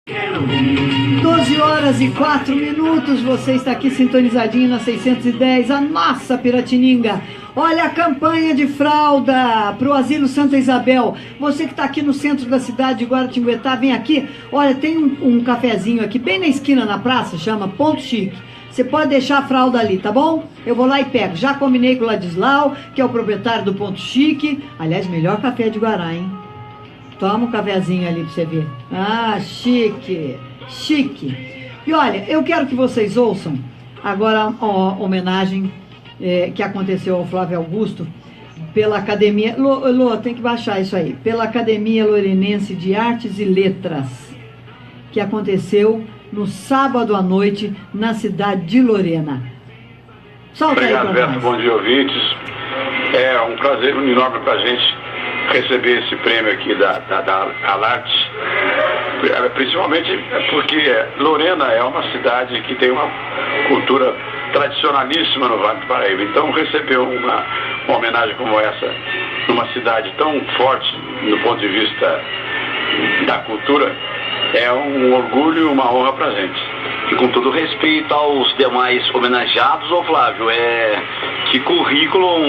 12h04, você está aqui sintonizadinho na 610, a nossa Piratininga. Olha a campanha de fralda para o Asilo Santa Isabel. Você que está aqui no centro da cidade de Guaratinguetá, vem aqui. Olha, tem um cafezinho aqui bem na esquina na praça, chama Ponto Chique. Você pode deixar a fralda ali, tá bom? Eu vou lá e pego. Já combinei com o Ladislau, que é o proprietário do Ponto Chique. Aliás, melhor café de Guará, hein? Toma um cafezinho ali pra você ver. Ah, chique, chique. E olha, eu quero que vocês ouçam agora a homenagem que aconteceu ao Flávio Augusto pela Academia... Lô, tem que baixar isso aí. Pela Academia Lorenense de Artes e Letras, que aconteceu no sábado à noite na cidade de Lorena. Solta. Obrigado, aí, Beto. Bom dia, ouvintes. É um prazer enorme pra gente receber esse prêmio aqui da Alarte, principalmente porque Lorena é uma cidade que tem uma cultura tradicionalíssima no Vale do Paraíba. Então receber uma homenagem como essa numa cidade tão forte do ponto de vista da cultura é um orgulho e uma honra pra gente. E com todo respeito aos demais homenageados, ô Flávio, que currículo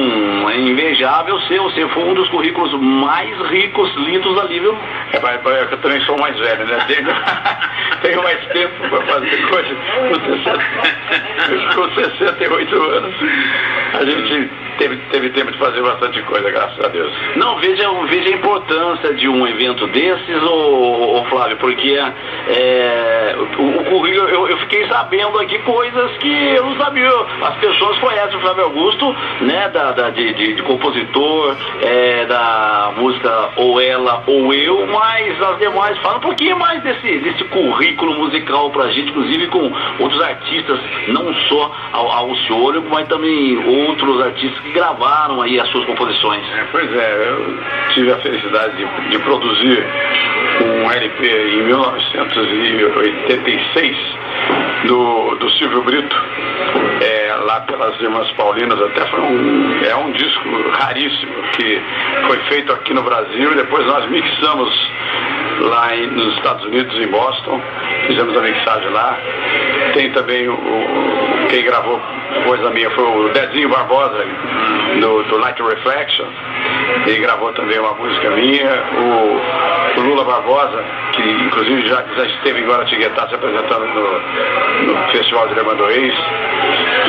invejável seu. Você foi um dos currículos mais ricos, lindos ali, viu? Eu também sou mais velho, né? Tenho mais tempo para fazer coisas. Com 68 anos, a gente teve tempo de fazer bastante coisa, graças a Deus. Não, veja a importância de um evento desses, ô Flávio, porque o currículo, eu fiquei sabendo aqui coisas que eu não sabia. As pessoas conhecem o Flávio Augusto, né, de compositor, da música Ou Ela ou Eu, mas as demais falam um pouquinho mais desse currículo musical pra gente, inclusive com outros artistas, não só ao Ciolho, mas também outros artistas que gravaram aí as suas composições. Pois é, eu tive a felicidade de produzir um LP em 1986 do Silvio Brito, lá pelas Irmãs Paulinas. Até foi um disco raríssimo que foi feito aqui no Brasil e depois nós mixamos lá nos Estados Unidos, em Boston, fizemos a mixagem lá. Tem também quem gravou coisa minha foi o Dezinho Barbosa, do Light Reflection. Ele gravou também uma música minha. O Lula Barbosa, que inclusive já esteve em Guaratinguetá se apresentando no Festival de Lemandoês.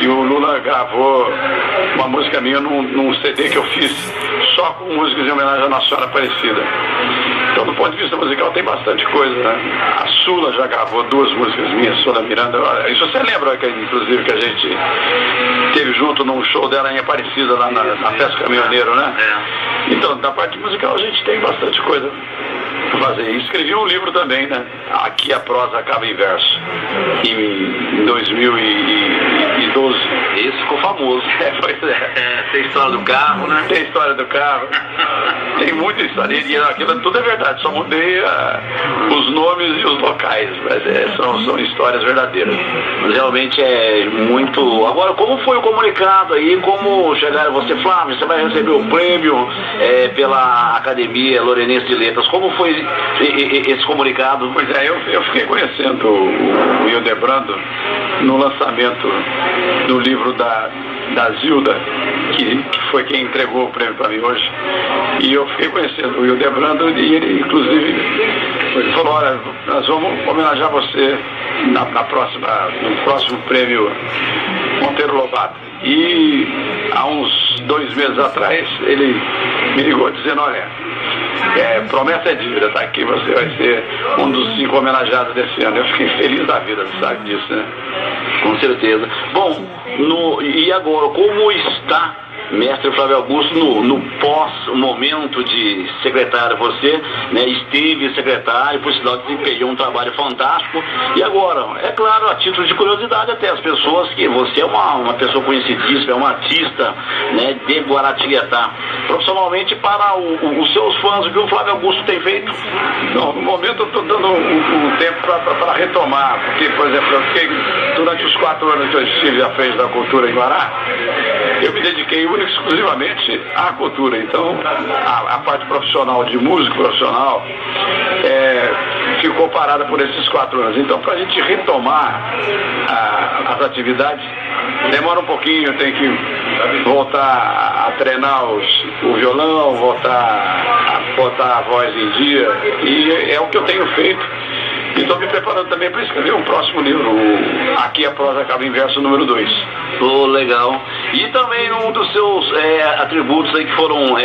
E o Lula gravou uma música minha num CD que eu fiz só com músicas em homenagem à Nossa Senhora Aparecida. Então, do ponto de vista musical, tem bastante coisa, né? A Sula já gravou 2 músicas minhas, Sula Miranda. Isso você lembra, inclusive, que a gente teve junto num show dela em Aparecida, lá na Festa Caminhoneiro, né? Então, da parte musical, a gente tem bastante coisa pra fazer. Escrevi um livro também, né? Aqui a prosa acaba em verso, em 2012. Esse ficou famoso. Pois é. Tem história do carro, né? Tem história do carro. Tem muita história. E aquilo tudo é verdade. Só mudei os nomes e os locais. Mas são histórias verdadeiras. Mas realmente é muito... Agora, como foi o comunicado aí? Como chegaram você, Flávio? Você vai receber o prêmio pela Academia Lorenense de Letras. Como foi esse comunicado? Pois é, eu fiquei conhecendo o Hildebrando no lançamento do livro da Zilda, que foi quem entregou o prêmio para mim hoje. E eu fiquei conhecendo o Hildebrando e ele, inclusive, falou: olha, nós vamos homenagear você no próximo prêmio Monteiro Lobato. E há uns 2 meses atrás ele me ligou dizendo: olha, promessa é dívida, tá aqui, você vai ser um dos 5 homenageados desse ano. Eu fiquei feliz da vida, sabe disso, né? Com certeza. Bom, e agora, como está mestre Flávio Augusto no pós-momento de secretário? Você, né, esteve secretário, por sinal desempenhou um trabalho fantástico. E agora, é claro, a título de curiosidade até, as pessoas, que você é uma pessoa conhecidíssima, é uma artista, né, de Guaratinguetá. Profissionalmente, para os seus fãs, o que o Flávio Augusto tem feito? Não, no momento eu estou dando um tempo para retomar, porque, por exemplo, eu fiquei, durante os 4 anos que eu estive à frente da cultura em Guará, eu me dediquei única e exclusivamente à cultura. Então, a parte profissional, de músico profissional, ficou parada por esses 4 anos. Então, para a gente retomar as atividades, demora um pouquinho, tem que voltar a treinar o violão, voltar a botar a voz em dia, e é o que eu tenho feito. E estou me preparando também para escrever um próximo livro, Aqui a Prosa Acaba em Verso, número 2. Legal. E também um dos seus atributos aí que foram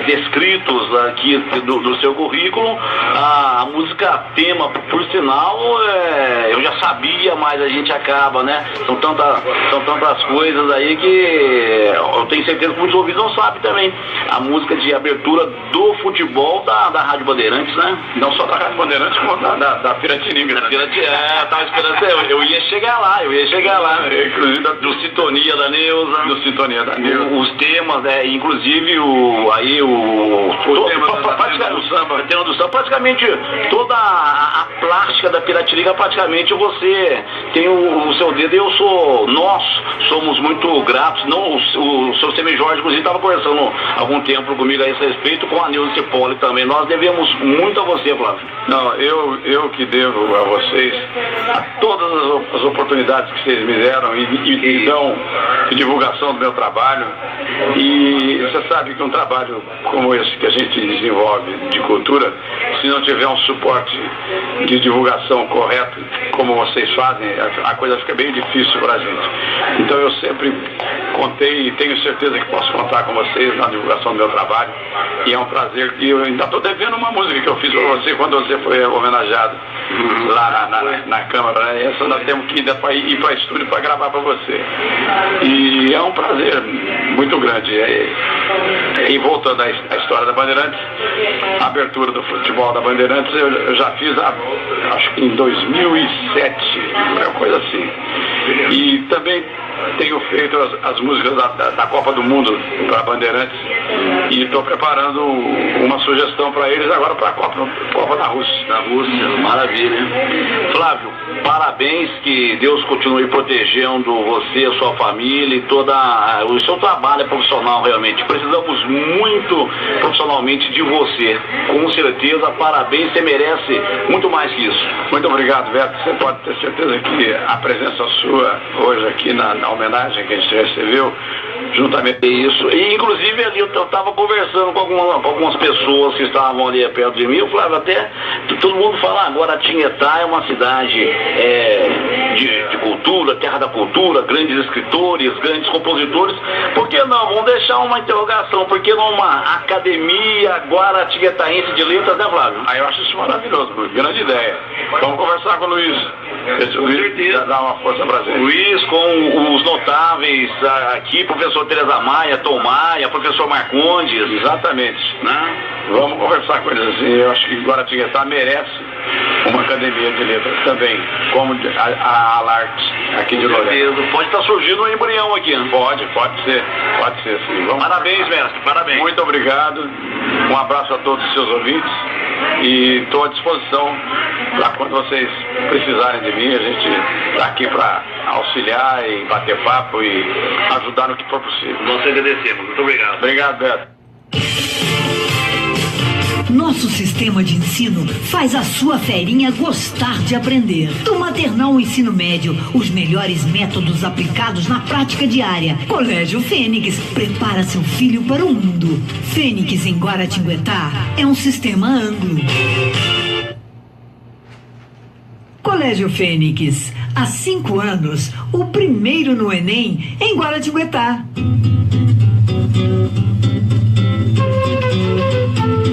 descritos aqui do seu currículo, a música tema, por sinal, eu já sabia, mas a gente acaba, né? São tantas coisas aí que eu tenho certeza que muitos ouvintes não sabem também. A música de abertura do futebol da Rádio Bandeirantes, né? Não só da Rádio Bandeirantes, como da Piratininga. Tava esperando, eu ia chegar lá. Inclusive do Sintonia da Neuza. Os temas, inclusive tema do samba, praticamente toda a plástica da Piratininga, praticamente você tem o seu dedo, nós somos muito gratos. Não, o seu Semi Jorge, inclusive, estava conversando há algum tempo comigo a esse respeito, com a Neuza Cipoli também. Nós devemos muito a você, Flávio. Não, eu que devo a vocês a todas as oportunidades que vocês me deram e dão de divulgação do meu trabalho. E você sabe que um trabalho como esse que a gente desenvolve de cultura, se não tiver um suporte de divulgação correto, como vocês fazem, a coisa fica bem difícil para a gente. Então eu sempre contei e tenho certeza que posso contar com vocês na divulgação do meu trabalho. E é um prazer. E eu ainda estou devendo uma música que eu fiz para você quando você foi homenageado lá na Câmara, né? Essa nós temos que ir para estúdio para gravar para você. E é um prazer muito grande. E voltando à história da Bandeirantes, a abertura do futebol da Bandeirantes eu já fiz, acho que em 2007, uma coisa assim. E também tenho feito as músicas da Copa do Mundo para a Bandeirantes e estou preparando uma sugestão para eles agora para a Copa da Rússia. Maravilha. Flávio, parabéns, que Deus continue protegendo você, a sua família e o seu trabalho profissional. Realmente precisamos muito profissionalmente de você, com certeza. Parabéns, você merece muito mais que isso. Muito obrigado, Beto. Você pode ter certeza que a presença sua hoje aqui na homenagem que a gente recebeu, juntamente isso, e inclusive ali eu estava conversando com algumas pessoas que estavam ali perto de mim. Eu falava, até todo mundo fala agora, Tinguetá é uma cidade de cultura, terra da cultura, grandes escritores, grandes compositores. Por que não? Vamos deixar uma interrogação, por que não uma academia guaratinguetaense de letras, né, Flávio? Eu acho isso maravilhoso, grande ideia. Vamos conversar com o Luiz. Com certeza. Dá uma força pra gente. Luiz, com os notáveis aqui, professor Teresa Maia, Tom Maia, professor Marcondes. Exatamente, né? Vamos conversar com eles assim. Eu acho que Guaratinguetá merece uma academia de letras também, como a Alart aqui de Lorena. Pode estar surgindo um embrião aqui, né? Pode ser sim. Parabéns, mestre, parabéns. Muito obrigado, um abraço a todos os seus ouvintes e estou à disposição para quando vocês precisarem de mim. A gente está aqui para auxiliar e bater papo e ajudar no que for possível. Nós agradecemos, muito obrigado. Obrigado, Beto. Nosso sistema de ensino faz a sua ferinha gostar de aprender. Do maternal ao ensino médio, os melhores métodos aplicados na prática diária. Colégio Fênix prepara seu filho para o mundo. Fênix em Guaratinguetá é um sistema Anglo. Colégio Fênix, há 5 anos, o primeiro no Enem em Guaratinguetá.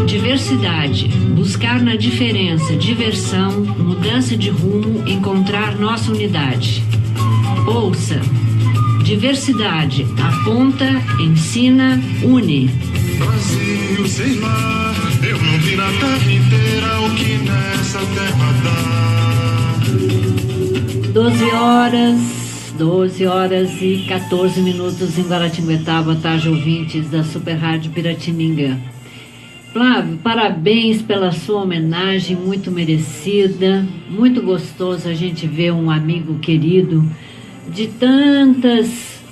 Diversidade, buscar na diferença, diversão, mudança de rumo, encontrar nossa unidade. Ouça, diversidade, aponta, ensina, une. Brasil sem mar, eu não vi na terra inteira o que nessa terra dá. 12 horas e 14 minutos em Guaratinguetá. Boa tarde, ouvintes da Super Rádio Piratininga. Flávio, parabéns pela sua homenagem, muito merecida, muito gostoso a gente ver um amigo querido de tantas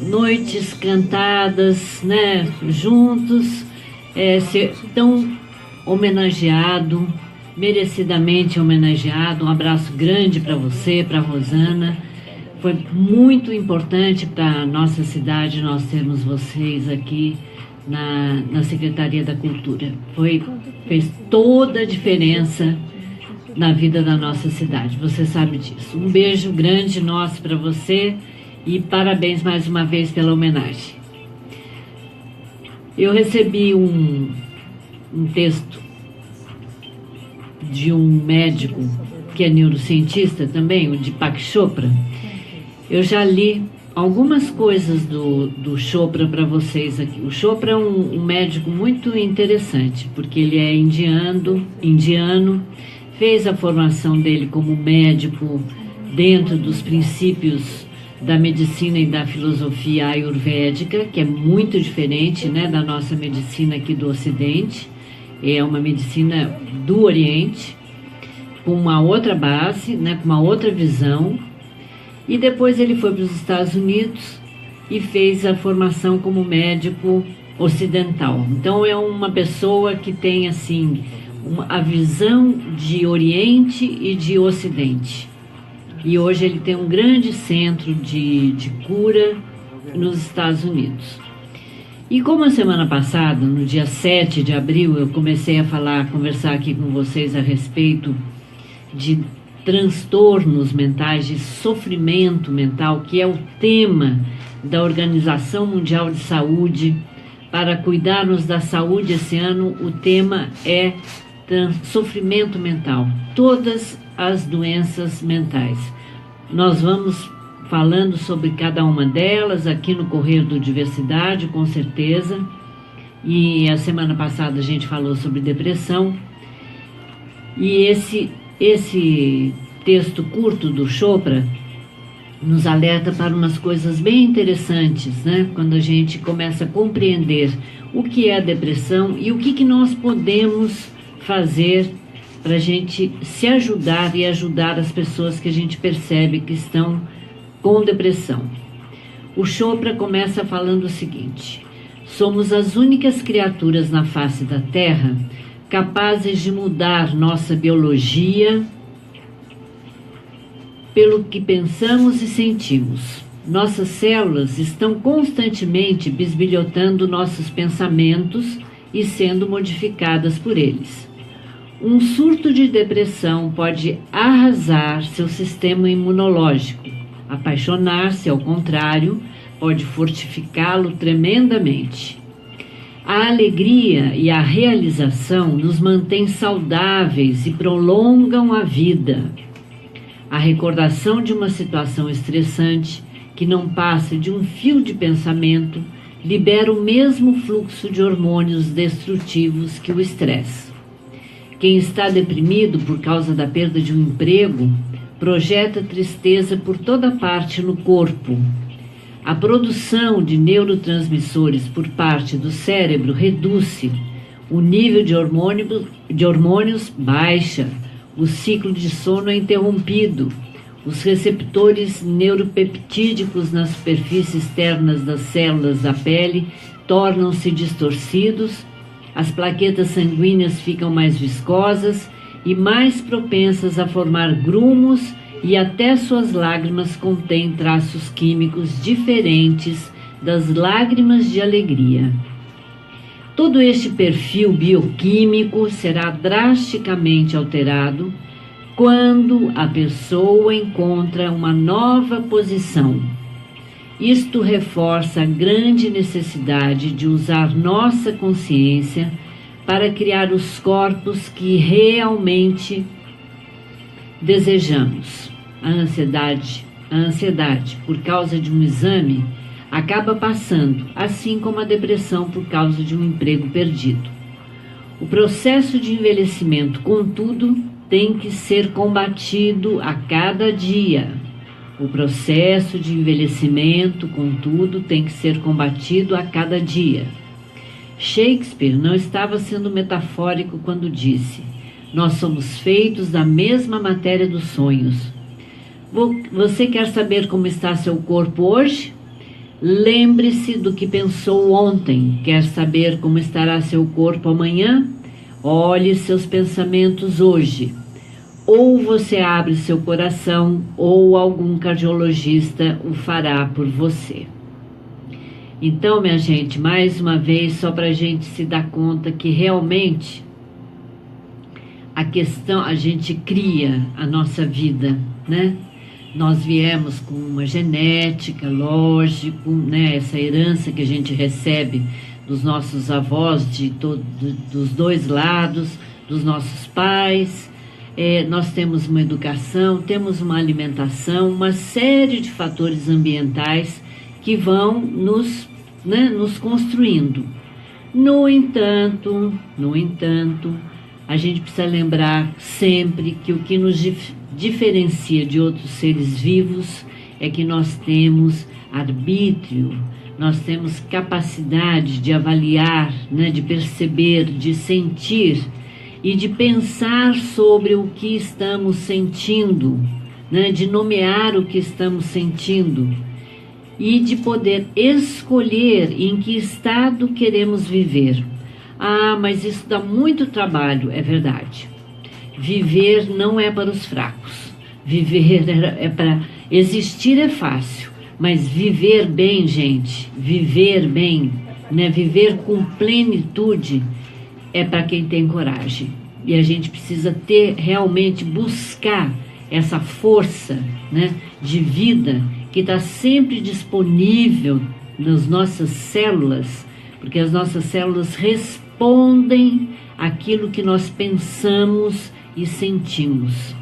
noites cantadas, né, juntos, ser tão homenageado, merecidamente homenageado. Um abraço grande para você, para Rosana. Foi muito importante para a nossa cidade nós termos vocês aqui na Secretaria da Cultura. Fez toda a diferença na vida da nossa cidade, você sabe disso. Um beijo grande nosso para você e parabéns mais uma vez pela homenagem. Eu recebi um texto de um médico que é neurocientista também, o Deepak Chopra. Eu já li algumas coisas do Chopra para vocês aqui. O Chopra é um médico muito interessante, porque ele é indiano, fez a formação dele como médico dentro dos princípios da medicina e da filosofia ayurvédica, que é muito diferente, né, da nossa medicina aqui do Ocidente. É uma medicina do Oriente, com uma outra base, né, com uma outra visão. E depois ele foi para os Estados Unidos e fez a formação como médico ocidental. Então é uma pessoa que tem assim a visão de Oriente e de Ocidente. E hoje ele tem um grande centro de cura nos Estados Unidos. E como a semana passada, no dia 7 de abril, eu comecei a conversar aqui com vocês a respeito de transtornos mentais, de sofrimento mental, que é o tema da Organização Mundial de Saúde. Para cuidarmos da saúde esse ano, o tema é sofrimento mental, todas as doenças mentais. Nós vamos falando sobre cada uma delas aqui no Correio do Diversidade, com certeza. E a semana passada a gente falou sobre depressão. E esse texto curto do Chopra nos alerta para umas coisas bem interessantes, né? Quando a gente começa a compreender o que é a depressão e o que nós podemos fazer para a gente se ajudar e ajudar as pessoas que a gente percebe que estão com depressão. O Chopra começa falando o seguinte: somos as únicas criaturas na face da Terra capazes de mudar nossa biologia pelo que pensamos e sentimos. Nossas células estão constantemente bisbilhotando nossos pensamentos e sendo modificadas por eles. Um surto de depressão pode arrasar seu sistema imunológico. Apaixonar-se, ao contrário, pode fortificá-lo tremendamente. A alegria e a realização nos mantêm saudáveis e prolongam a vida. A recordação de uma situação estressante que não passa de um fio de pensamento libera o mesmo fluxo de hormônios destrutivos que o estresse. Quem está deprimido por causa da perda de um emprego projeta tristeza por toda parte no corpo. A produção de neurotransmissores por parte do cérebro reduz-se, o nível de hormônios baixa, o ciclo de sono é interrompido, os receptores neuropeptídicos nas superfícies externas das células da pele tornam-se distorcidos, as plaquetas sanguíneas ficam mais viscosas e mais propensas a formar grumos e até suas lágrimas contêm traços químicos diferentes das lágrimas de alegria. Todo este perfil bioquímico será drasticamente alterado quando a pessoa encontra uma nova posição. Isto reforça a grande necessidade de usar nossa consciência para criar os corpos que realmente desejamos. A ansiedade por causa de um exame acaba passando, assim como a depressão por causa de um emprego perdido. O processo de envelhecimento, contudo, tem que ser combatido a cada dia. O processo de envelhecimento, contudo, tem que ser combatido a cada dia. Shakespeare não estava sendo metafórico quando disse: nós somos feitos da mesma matéria dos sonhos. Você quer saber como está seu corpo hoje? Lembre-se do que pensou ontem. Quer saber como estará seu corpo amanhã? Olhe seus pensamentos hoje. Ou você abre seu coração, ou algum cardiologista o fará por você. Então, minha gente, mais uma vez, só para a gente se dar conta que realmente a questão, a gente cria a nossa vida, né? Nós viemos com uma genética, lógico, né? Essa herança que a gente recebe dos nossos avós, dos dois lados, dos nossos pais. Nós temos uma educação, temos uma alimentação, uma série de fatores ambientais que vão nos construindo. No entanto, a gente precisa lembrar sempre que o que nos diferencia de outros seres vivos é que nós temos arbítrio, nós temos capacidade de avaliar, né, de perceber, de sentir e de pensar sobre o que estamos sentindo, né, de nomear o que estamos sentindo e de poder escolher em que estado queremos viver. Ah, mas isso dá muito trabalho, é verdade. Viver não é para os fracos. Viver é para... Existir é fácil, mas viver bem, gente, viver bem, né, viver com plenitude é para quem tem coragem. E a gente precisa realmente buscar essa força, né, de vida que está sempre disponível nas nossas células, porque as nossas células respondem àquilo que nós pensamos e sentimos.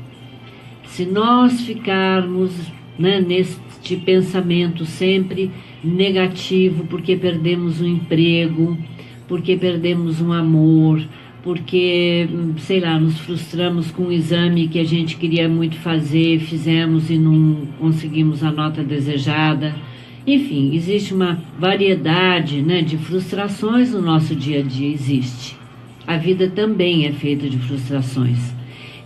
Se nós ficarmos, né, neste pensamento sempre negativo, porque perdemos um emprego, porque perdemos um amor, porque, sei lá, nos frustramos com um exame que a gente queria muito fazer, fizemos e não conseguimos a nota desejada. Enfim, existe uma variedade, né, de frustrações no nosso dia a dia, existe. A vida também é feita de frustrações.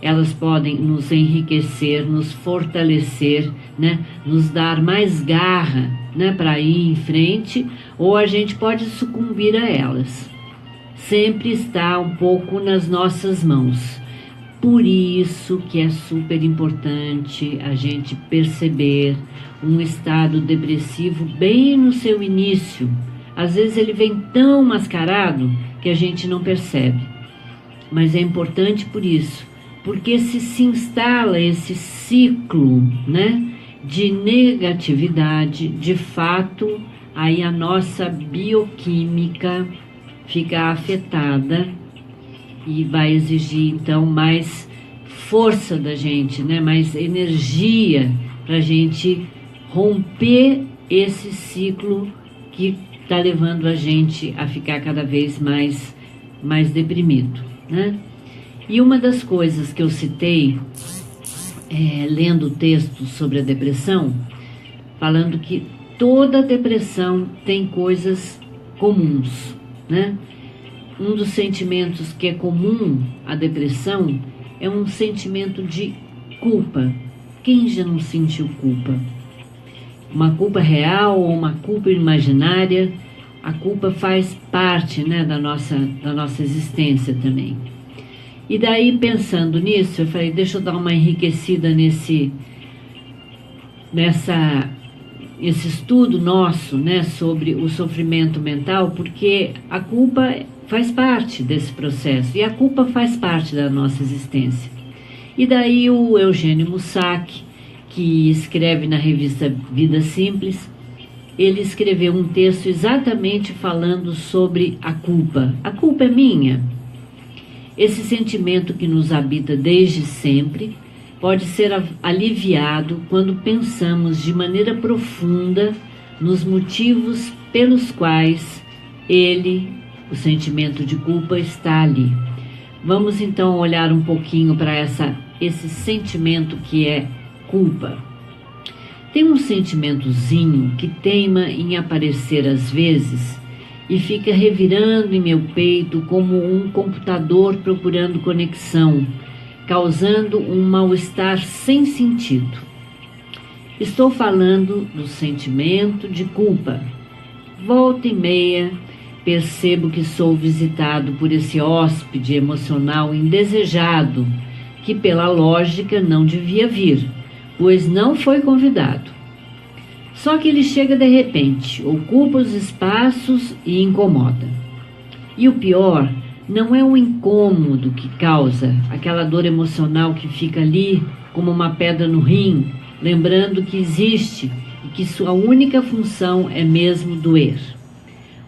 Elas podem nos enriquecer, nos fortalecer, né, nos dar mais garra, né, para ir em frente, ou a gente pode sucumbir a elas. Sempre está um pouco nas nossas mãos. Por isso que é super importante a gente perceber um estado depressivo bem no seu início. Às vezes ele vem tão mascarado que a gente não percebe. Mas é importante por isso, porque se instala esse ciclo, né, de negatividade, de fato, aí a nossa bioquímica fica afetada e vai exigir então mais força da gente, né, mais energia para a gente romper esse ciclo que está levando a gente a ficar cada vez mais deprimido, né? E uma das coisas que eu citei, lendo textos sobre a depressão, falando que toda depressão tem coisas comuns, né? Um dos sentimentos que é comum à depressão é um sentimento de culpa. Quem já não sentiu culpa? Uma culpa real ou uma culpa imaginária, a culpa faz parte, né, da nossa existência também. E daí, pensando nisso, eu falei, deixa eu dar uma enriquecida nesse estudo nosso, né, sobre o sofrimento mental, porque a culpa faz parte desse processo, e a culpa faz parte da nossa existência. E daí o Eugênio Mussac, que escreve na revista Vida Simples, ele escreveu um texto exatamente falando sobre a culpa. A culpa é minha. Esse sentimento que nos habita desde sempre pode ser aliviado quando pensamos de maneira profunda nos motivos pelos quais o sentimento de culpa está ali. Vamos então olhar um pouquinho para esse sentimento que é culpa. Tem um sentimentozinho que teima em aparecer às vezes e fica revirando em meu peito como um computador procurando conexão, causando um mal-estar sem sentido. Estou falando do sentimento de culpa. Volta e meia, percebo que sou visitado por esse hóspede emocional indesejado, que pela lógica não devia vir, pois não foi convidado. Só que ele chega de repente, ocupa os espaços e incomoda. E o pior não é o incômodo que causa, aquela dor emocional que fica ali como uma pedra no rim, lembrando que existe e que sua única função é mesmo doer.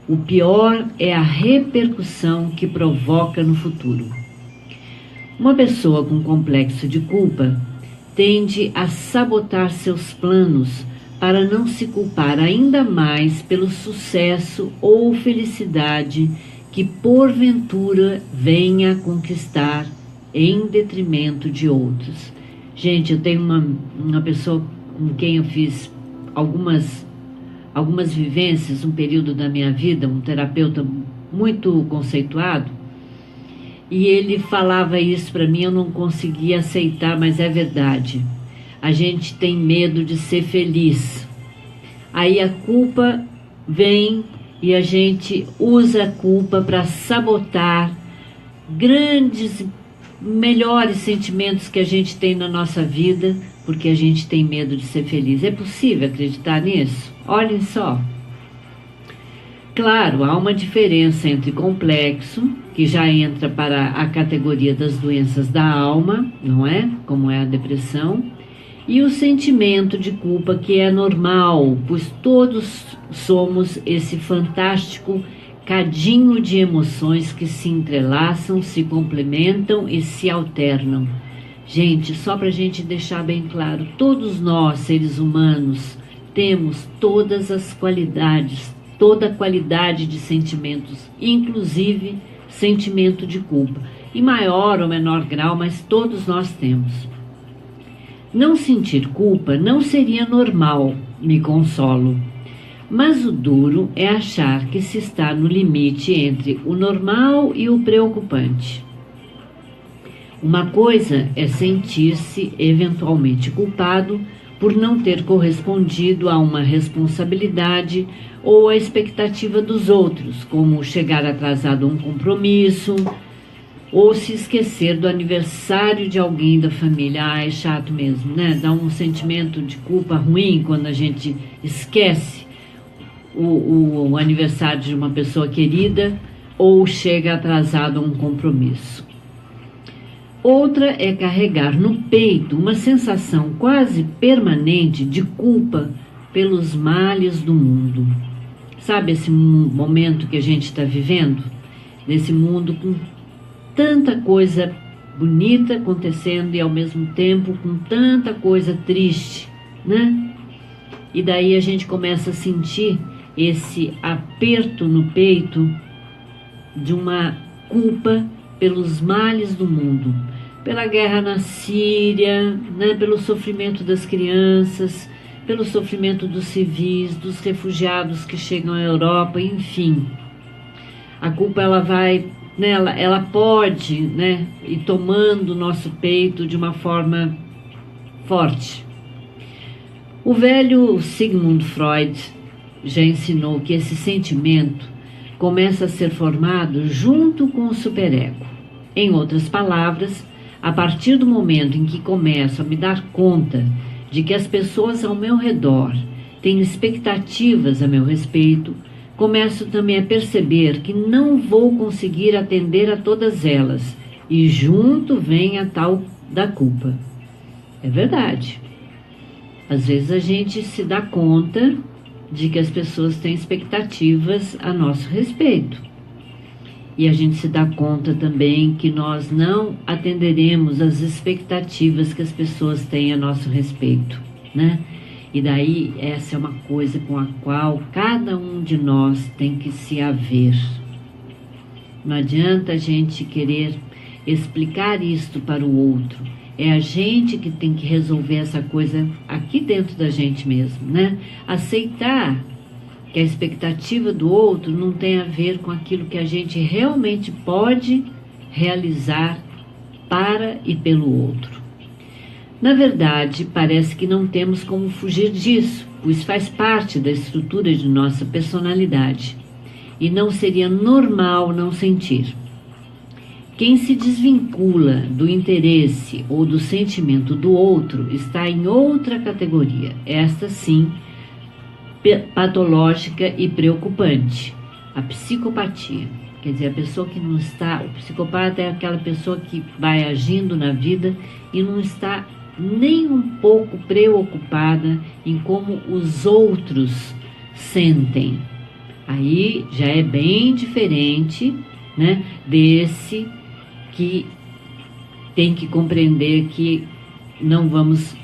O pior é a repercussão que provoca no futuro. Uma pessoa com complexo de culpa tende a sabotar seus planos para não se culpar ainda mais pelo sucesso ou felicidade que porventura venha a conquistar em detrimento de outros. Gente, eu tenho uma pessoa com quem eu fiz algumas vivências, um período da minha vida, um terapeuta muito conceituado, e ele falava isso para mim, eu não conseguia aceitar, mas é verdade. A gente tem medo de ser feliz. Aí a culpa vem e a gente usa a culpa para sabotar grandes, melhores sentimentos que a gente tem na nossa vida, porque a gente tem medo de ser feliz. É possível acreditar nisso? Olhem só. Claro, há uma diferença entre complexo, que já entra para a categoria das doenças da alma, não é? Como é a depressão, e o sentimento de culpa, que é normal, pois todos somos esse fantástico cadinho de emoções que se entrelaçam, se complementam e se alternam. Gente, só para a gente deixar bem claro, todos nós, seres humanos, temos todas as qualidades, toda a qualidade de sentimentos, inclusive sentimento de culpa, em maior ou menor grau, mas todos nós temos. Não sentir culpa não seria normal, me consolo. Mas o duro é achar que se está no limite entre o normal e o preocupante. Uma coisa é sentir-se eventualmente culpado por não ter correspondido a uma responsabilidade ou a expectativa dos outros, como chegar atrasado a um compromisso ou se esquecer do aniversário de alguém da família. Ah, é chato mesmo, né? Dá um sentimento de culpa ruim quando a gente esquece o aniversário de uma pessoa querida ou chega atrasado a um compromisso. Outra é carregar no peito uma sensação quase permanente de culpa pelos males do mundo. Sabe esse momento que a gente está vivendo? Nesse mundo com tanta coisa bonita acontecendo e ao mesmo tempo com tanta coisa triste, né? E daí a gente começa a sentir esse aperto no peito de uma culpa pelos males do mundo, pela guerra na Síria, né, pelo sofrimento das crianças, pelo sofrimento dos civis, dos refugiados que chegam à Europa, enfim. A culpa ela vai, né, ela pode, né, ir tomando o nosso peito de uma forma forte. O velho Sigmund Freud já ensinou que esse sentimento começa a ser formado junto com o superego. Em outras palavras, a partir do momento em que começo a me dar conta de que as pessoas ao meu redor têm expectativas a meu respeito, começo também a perceber que não vou conseguir atender a todas elas, e junto vem a tal da culpa. É verdade. Às vezes a gente se dá conta de que as pessoas têm expectativas a nosso respeito. E a gente se dá conta também que nós não atenderemos às expectativas que as pessoas têm a nosso respeito, né? E daí essa é uma coisa com a qual cada um de nós tem que se haver. Não adianta a gente querer explicar isto para o outro. É a gente que tem que resolver essa coisa aqui dentro da gente mesmo, né? Aceitar que a expectativa do outro não tem a ver com aquilo que a gente realmente pode realizar para e pelo outro. Na verdade, parece que não temos como fugir disso, pois faz parte da estrutura de nossa personalidade, e não seria normal não sentir. Quem se desvincula do interesse ou do sentimento do outro está em outra categoria, esta sim, patológica e preocupante, a psicopatia. Quer dizer, a pessoa que não está, o psicopata é aquela pessoa que vai agindo na vida e não está nem um pouco preocupada em como os outros sentem. Aí já é bem diferente, né, desse que tem que compreender que não vamos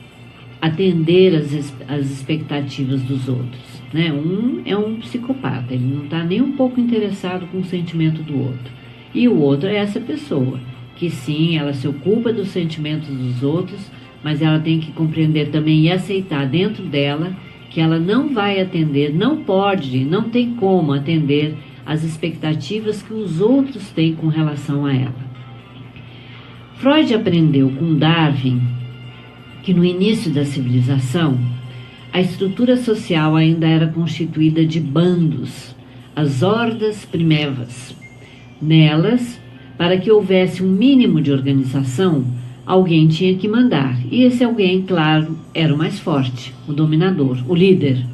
atender as expectativas dos outros, né? Um é um psicopata, ele não está nem um pouco interessado com o sentimento do outro. E o outro é essa pessoa, que sim, ela se ocupa dos sentimentos dos outros, mas ela tem que compreender também e aceitar dentro dela que ela não vai atender, não pode, não tem como atender as expectativas que os outros têm com relação a ela. Freud aprendeu com Darwin que no início da civilização, a estrutura social ainda era constituída de bandos, as hordas primevas. Nelas, para que houvesse um mínimo de organização, alguém tinha que mandar. E esse alguém, claro, era o mais forte, o dominador, o líder.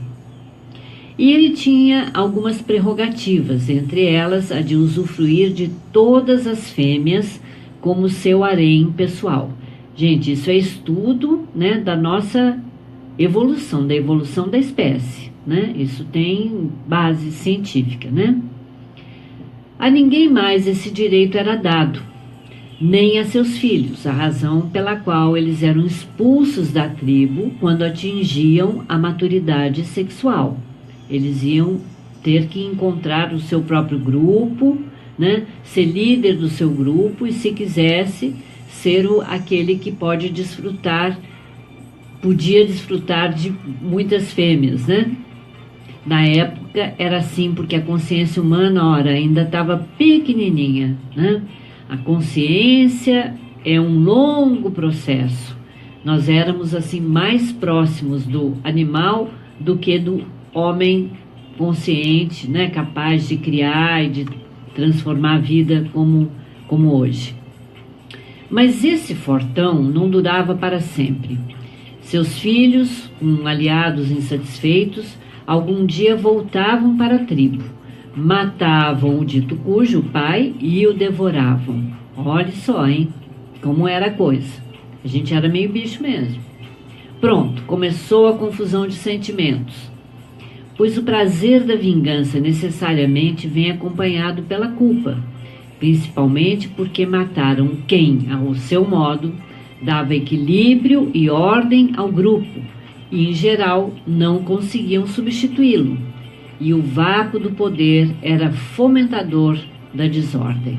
E ele tinha algumas prerrogativas, entre elas a de usufruir de todas as fêmeas como seu harém pessoal. Gente, isso é estudo, né, da nossa evolução, da evolução da espécie, né? Isso tem base científica, né? A ninguém mais esse direito era dado, nem a seus filhos, a razão pela qual eles eram expulsos da tribo quando atingiam a maturidade sexual. Eles iam ter que encontrar o seu próprio grupo, né? Ser líder do seu grupo e, se quisesse, ser aquele que podia desfrutar de muitas fêmeas, né? Na época era assim, porque a consciência humana, ora, ainda estava pequenininha, né? A consciência é um longo processo. Nós éramos assim mais próximos do animal do que do homem consciente, né? Capaz de criar e de transformar a vida como hoje. Mas esse fortão não durava para sempre. Seus filhos, com aliados insatisfeitos, algum dia voltavam para a tribo, matavam o dito cujo pai e o devoravam. Olha só, hein? Como era a coisa. A gente era meio bicho mesmo. Pronto, começou a confusão de sentimentos. Pois o prazer da vingança necessariamente vem acompanhado pela culpa, principalmente porque mataram quem, ao seu modo, dava equilíbrio e ordem ao grupo, e em geral não conseguiam substituí-lo, e o vácuo do poder era fomentador da desordem.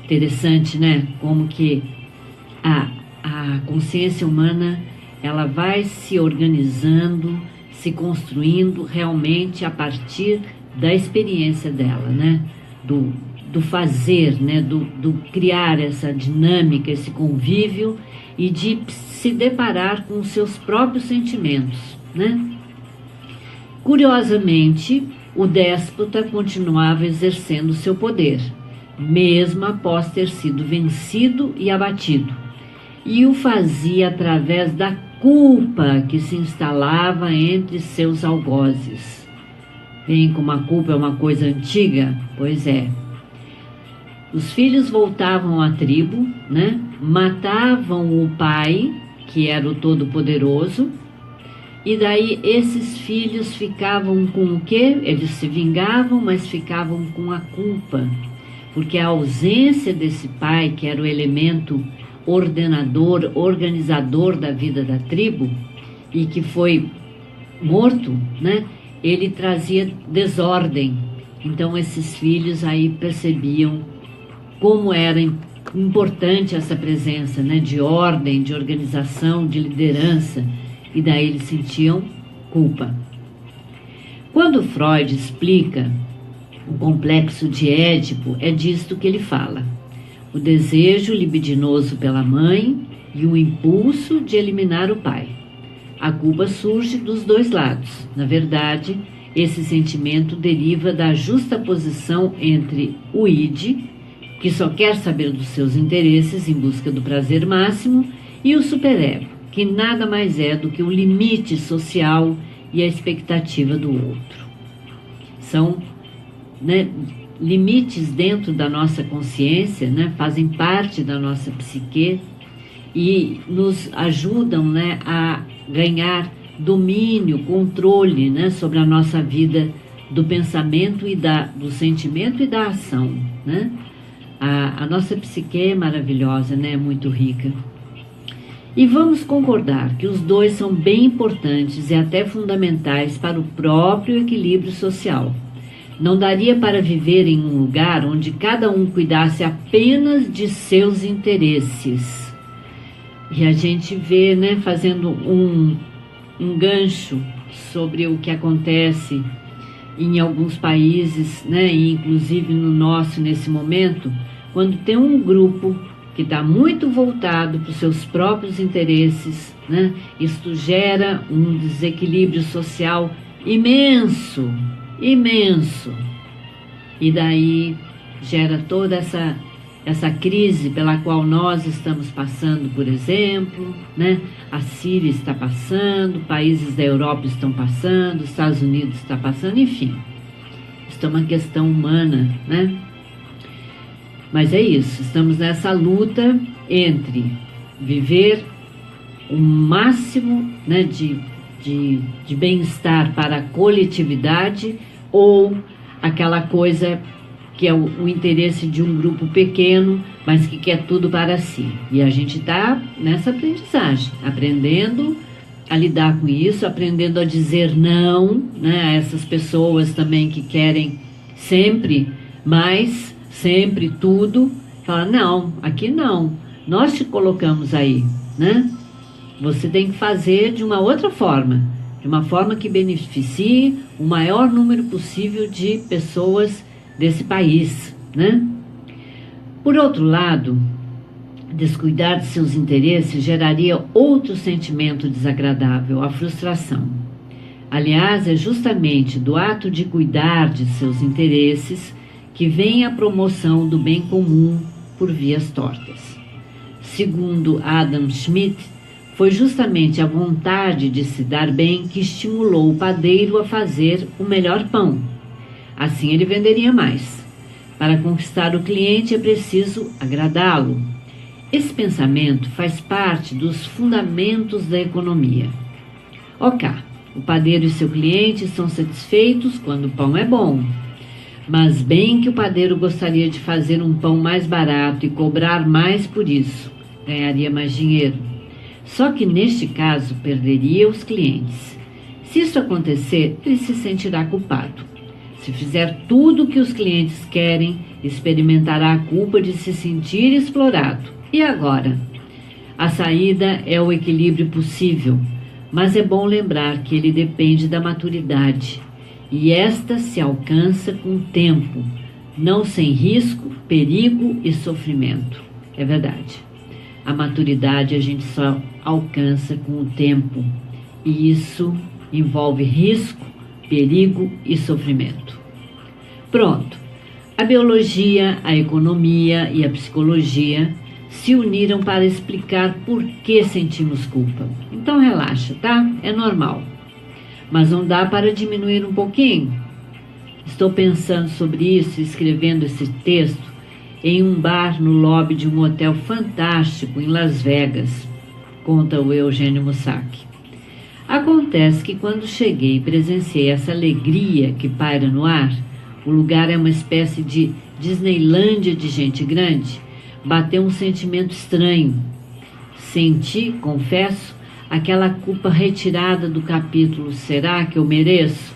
Interessante, né? Como que a consciência humana, ela vai se organizando, se construindo realmente a partir da experiência dela, né? Do fazer, né? Do criar essa dinâmica, esse convívio e de se deparar com os seus próprios sentimentos, né? Curiosamente, o déspota continuava exercendo seu poder, mesmo após ter sido vencido e abatido, e o fazia através da culpa que se instalava entre seus algozes. Bem, como a culpa é uma coisa antiga, pois é. Os filhos voltavam à tribo, né? Matavam o pai, que era o Todo-Poderoso, e daí esses filhos ficavam com o quê? Eles se vingavam, mas ficavam com a culpa, porque a ausência desse pai, que era o elemento ordenador, organizador da vida da tribo, e que foi morto, né? Ele trazia desordem. Então esses filhos aí percebiam como era importante essa presença, né? De ordem, de organização, de liderança, e daí eles sentiam culpa. Quando Freud explica o complexo de Édipo, é disto que ele fala: o desejo libidinoso pela mãe e um impulso de eliminar o pai. A culpa surge dos dois lados. Na verdade, esse sentimento deriva da justaposição entre o id, que só quer saber dos seus interesses em busca do prazer máximo, e o superego, que nada mais é do que o limite social e a expectativa do outro. São, limites dentro da nossa consciência, fazem parte da nossa psique e nos ajudam a ganhar domínio, controle sobre a nossa vida do pensamento e do sentimento e da ação. A nossa psique é maravilhosa, é muito rica. E vamos concordar que os dois são bem importantes e até fundamentais para o próprio equilíbrio social. Não daria para viver em um lugar onde cada um cuidasse apenas de seus interesses. E a gente vê, fazendo um gancho sobre o que acontece em alguns países, e inclusive no nosso nesse momento, quando tem um grupo que está muito voltado para os seus próprios interesses, isto gera um desequilíbrio social imenso, imenso. E daí gera toda essa crise pela qual nós estamos passando, por exemplo, a Síria está passando, países da Europa estão passando, os Estados Unidos está passando, enfim. Isso é uma questão humana, Mas é isso, estamos nessa luta entre viver o máximo de bem-estar para a coletividade ou aquela coisa que é o interesse de um grupo pequeno, mas que quer tudo para si. E a gente está nessa aprendizagem, aprendendo a lidar com isso, aprendendo a dizer não, a essas pessoas também que querem sempre mais, sempre tudo. Fala, não, aqui não, nós te colocamos aí, Você tem que fazer de uma outra forma, de uma forma que beneficie o maior número possível de pessoas desse país, Por outro lado, descuidar de seus interesses geraria outro sentimento desagradável, a frustração. Aliás, é justamente do ato de cuidar de seus interesses que vem a promoção do bem comum por vias tortas. Segundo Adam Smith, foi justamente a vontade de se dar bem que estimulou o padeiro a fazer o melhor pão. Assim ele venderia mais. Para conquistar o cliente é preciso agradá-lo. Esse pensamento faz parte dos fundamentos da economia. Ok, o padeiro e seu cliente estão satisfeitos quando o pão é bom. Mas bem que o padeiro gostaria de fazer um pão mais barato e cobrar mais por isso, ganharia mais dinheiro. Só que neste caso perderia os clientes. Se isso acontecer, ele se sentirá culpado. Se fizer tudo o que os clientes querem, experimentará a culpa de se sentir explorado. E agora? A saída é o equilíbrio possível, mas é bom lembrar que ele depende da maturidade. E esta se alcança com o tempo, não sem risco, perigo e sofrimento. É verdade. A maturidade a gente só alcança com o tempo. E isso envolve risco, perigo e sofrimento. Pronto. A biologia, a economia e a psicologia se uniram para explicar por que sentimos culpa. Então relaxa, tá? É normal. Mas não dá para diminuir um pouquinho? Estou pensando sobre isso, escrevendo esse texto em um bar no lobby de um hotel fantástico em Las Vegas, conta o Eugênio Mussac. Acontece que quando cheguei e presenciei essa alegria que paira no ar, o lugar é uma espécie de Disneylândia de gente grande, bateu um sentimento estranho. Senti, confesso, aquela culpa retirada do capítulo Será que eu mereço?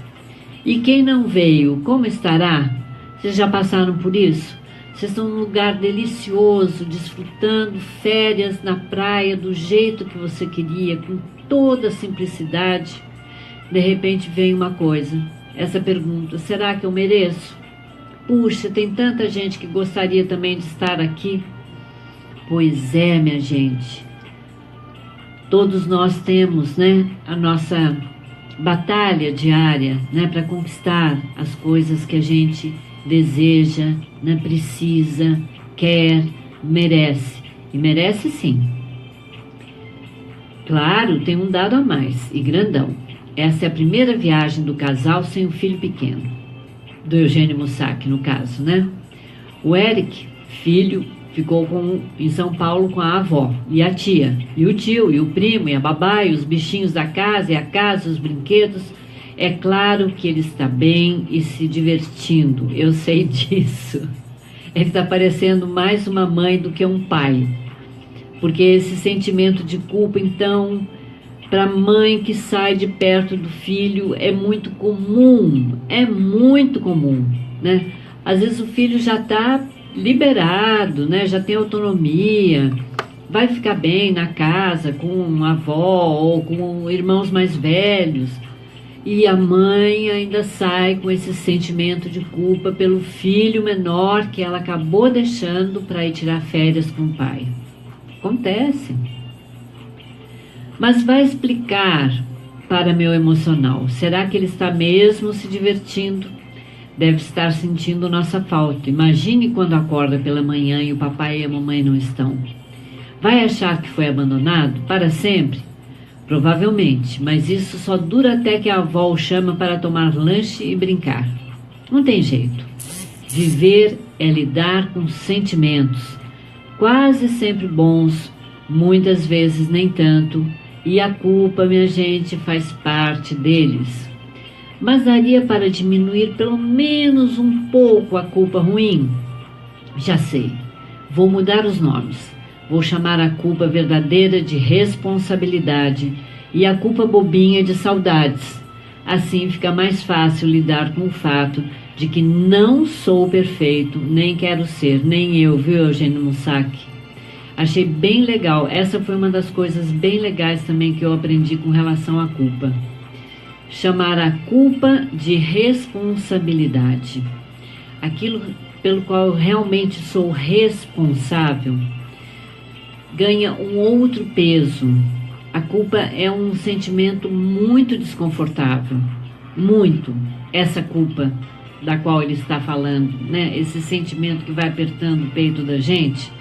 E quem não veio, como estará? Vocês já passaram por isso? Vocês estão num lugar delicioso, desfrutando férias na praia do jeito que você queria, com toda a simplicidade. De repente vem uma coisa, essa pergunta, será que eu mereço? Puxa, tem tanta gente que gostaria também de estar aqui. Pois é, minha gente, Todos nós temos, né, a nossa batalha diária, né, para conquistar as coisas que a gente deseja, né, precisa, quer, merece. E merece sim. Claro, tem um dado a mais, e grandão. Essa é a primeira viagem do casal sem o filho pequeno. Do Eugênio Mussac, no caso, né? O Eric, filho, ficou em São Paulo com a avó, e a tia, e o tio, e o primo, e a babá, e os bichinhos da casa, e a casa, os brinquedos. É claro que ele está bem e se divertindo, eu sei disso. Ele está parecendo mais uma mãe do que um pai. Porque esse sentimento de culpa, então, para a mãe que sai de perto do filho, é muito comum, né? Às vezes o filho já está liberado, né? Já tem autonomia, vai ficar bem na casa com a avó ou com irmãos mais velhos, e a mãe ainda sai com esse sentimento de culpa pelo filho menor que ela acabou deixando para ir tirar férias com o pai. Acontece. Mas vai explicar para meu emocional. Será que ele está mesmo se divertindo? Deve estar sentindo nossa falta. Imagine quando acorda pela manhã e o papai e a mamãe não estão. Vai achar que foi abandonado para sempre? Provavelmente, mas isso só dura até que a avó o chama para tomar lanche e brincar. Não tem jeito. Viver é lidar com sentimentos, quase sempre bons, muitas vezes nem tanto, e a culpa, minha gente, faz parte deles. Mas daria para diminuir pelo menos um pouco a culpa ruim? Já sei, vou mudar os nomes. Vou chamar a culpa verdadeira de responsabilidade e a culpa bobinha de saudades. Assim fica mais fácil lidar com o fato de que não sou perfeito, nem quero ser, nem eu, viu, Eugênio Mussac? Achei bem legal. Essa foi uma das coisas bem legais também que eu aprendi com relação à culpa. Chamar a culpa de responsabilidade. Aquilo pelo qual eu realmente sou responsável ganha um outro peso. A culpa é um sentimento muito desconfortável. Muito. Essa culpa da qual ele está falando, né? Esse sentimento que vai apertando o peito da gente,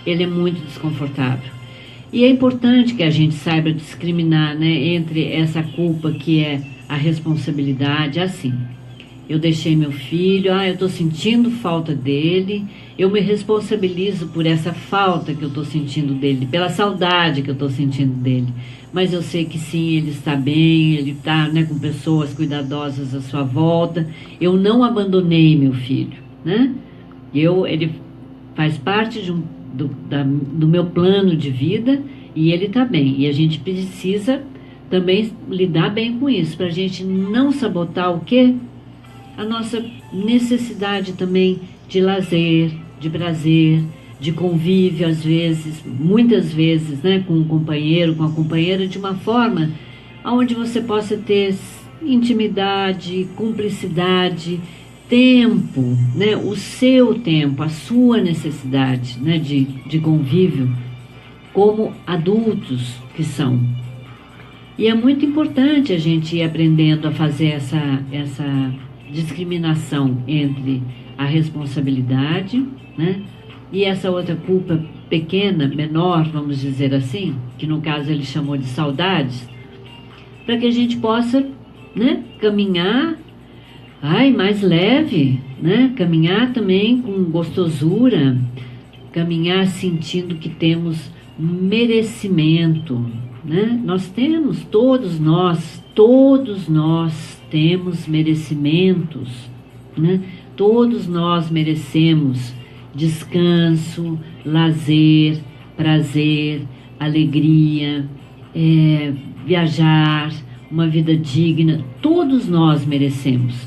ele é muito desconfortável. E é importante que a gente saiba discriminar, né, entre essa culpa que é a responsabilidade, assim. Eu deixei meu filho, eu estou sentindo falta dele, eu me responsabilizo por essa falta que eu estou sentindo dele, pela saudade que eu estou sentindo dele. Mas eu sei que sim, ele está bem, ele está, né, com pessoas cuidadosas à sua volta. Eu não abandonei meu filho, né? Ele faz parte do meu plano de vida e ele está bem. E a gente precisa também lidar bem com isso, para a gente não sabotar o quê? A nossa necessidade também de lazer, de prazer, de convívio, às vezes, muitas vezes, né, com um companheiro, com a companheira, de uma forma onde você possa ter intimidade, cumplicidade, tempo, né, o seu tempo, a sua necessidade, né, de convívio, como adultos que são. E é muito importante a gente ir aprendendo a fazer essa discriminação entre a responsabilidade, né, e essa outra culpa pequena, menor, vamos dizer assim, que no caso ele chamou de saudades, para que a gente possa, né, caminhar mais leve, né, caminhar também com gostosura, caminhar sentindo que temos merecimento, né? Nós temos, todos nós temos merecimentos, né? Todos nós merecemos descanso, lazer, prazer, alegria, viajar, uma vida digna. Todos nós merecemos.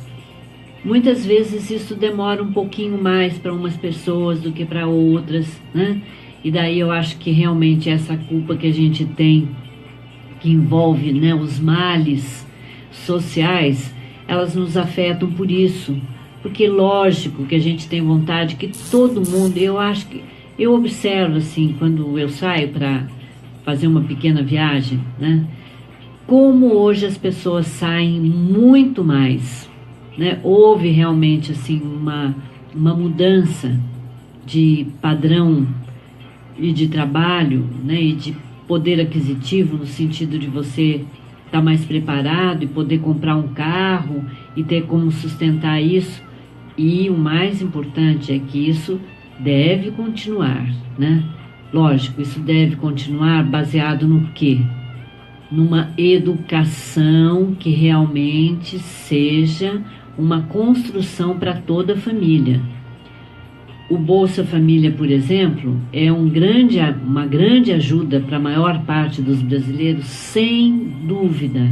Muitas vezes isso demora um pouquinho mais para umas pessoas do que para outras, né? E daí eu acho que realmente essa culpa que a gente tem, que envolve, né, os males sociais, elas nos afetam por isso. Porque lógico que a gente tem vontade que todo mundo, eu acho que, eu observo assim, quando eu saio para fazer uma pequena viagem, né? Como hoje as pessoas saem muito mais, né? Houve realmente assim uma mudança de padrão e de trabalho, né? E de poder aquisitivo, no sentido de você estar mais preparado e poder comprar um carro e ter como sustentar isso. E o mais importante é que isso deve continuar, né? Lógico, isso deve continuar baseado no quê? Numa educação que realmente seja uma construção para toda a família. O Bolsa Família, por exemplo, é uma grande ajuda para a maior parte dos brasileiros, sem dúvida.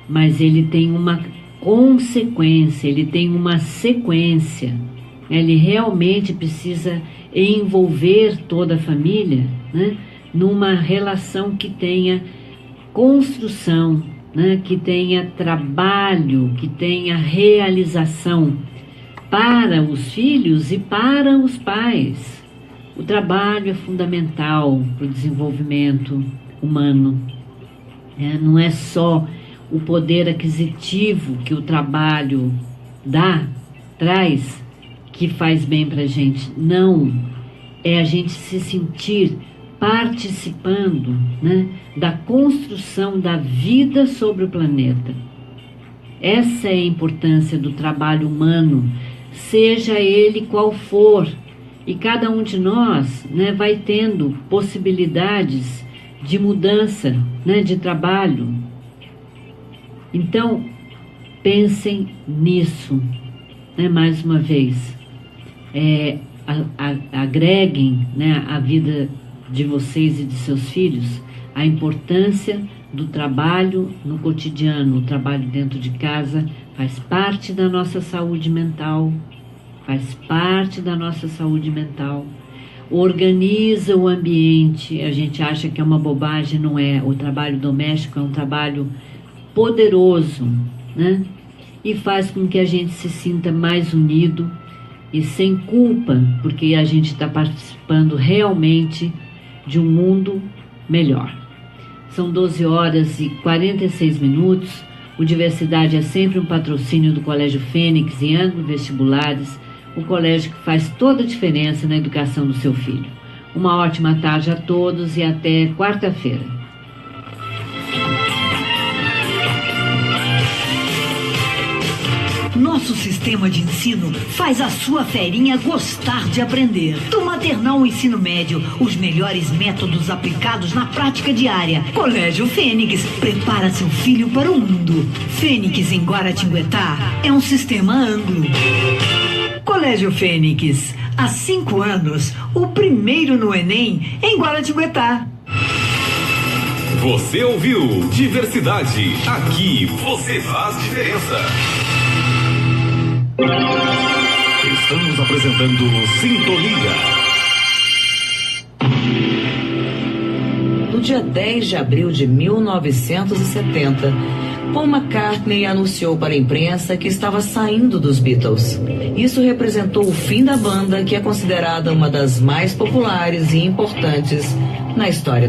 Mas ele tem uma consequência, ele tem uma sequência. Ele realmente precisa envolver toda a família, né, numa relação que tenha construção, né, que tenha trabalho, que tenha realização para os filhos e para os pais. O trabalho é fundamental para o desenvolvimento humano. Não é só o poder aquisitivo que o trabalho traz, que faz bem para a gente. Não, é a gente se sentir participando, né, da construção da vida sobre o planeta. Essa é a importância do trabalho humano, seja ele qual for, e cada um de nós, né, vai tendo possibilidades de mudança, né, de trabalho. Então, pensem nisso, né, mais uma vez. Agreguem, né, a vida de vocês e de seus filhos a importância do trabalho no cotidiano. O trabalho dentro de casa faz parte da nossa saúde mental, organiza o ambiente. A gente acha que é uma bobagem, não é? O trabalho doméstico é um trabalho poderoso, né? E faz com que a gente se sinta mais unido e sem culpa, porque a gente está participando realmente de um mundo melhor. São 12h46. O Diversidade é sempre um patrocínio do Colégio Fênix e Anglo Vestibulares, o colégio que faz toda a diferença na educação do seu filho. Uma ótima tarde a todos e até quarta-feira. Nosso sistema de ensino faz a sua ferinha gostar de aprender. Do maternal ao ensino médio, os melhores métodos aplicados na prática diária. Colégio Fênix prepara seu filho para o mundo. Fênix em Guaratinguetá é um sistema Anglo. Colégio Fênix, há 5 anos, o primeiro no Enem em Guaratinguetá. Você ouviu Diversidade. Aqui você faz diferença. Estamos apresentando Sintonia. No dia 10 de abril de 1970, Paul McCartney anunciou para a imprensa que estava saindo dos Beatles. Isso representou o fim da banda, que é considerada uma das mais populares e importantes na história do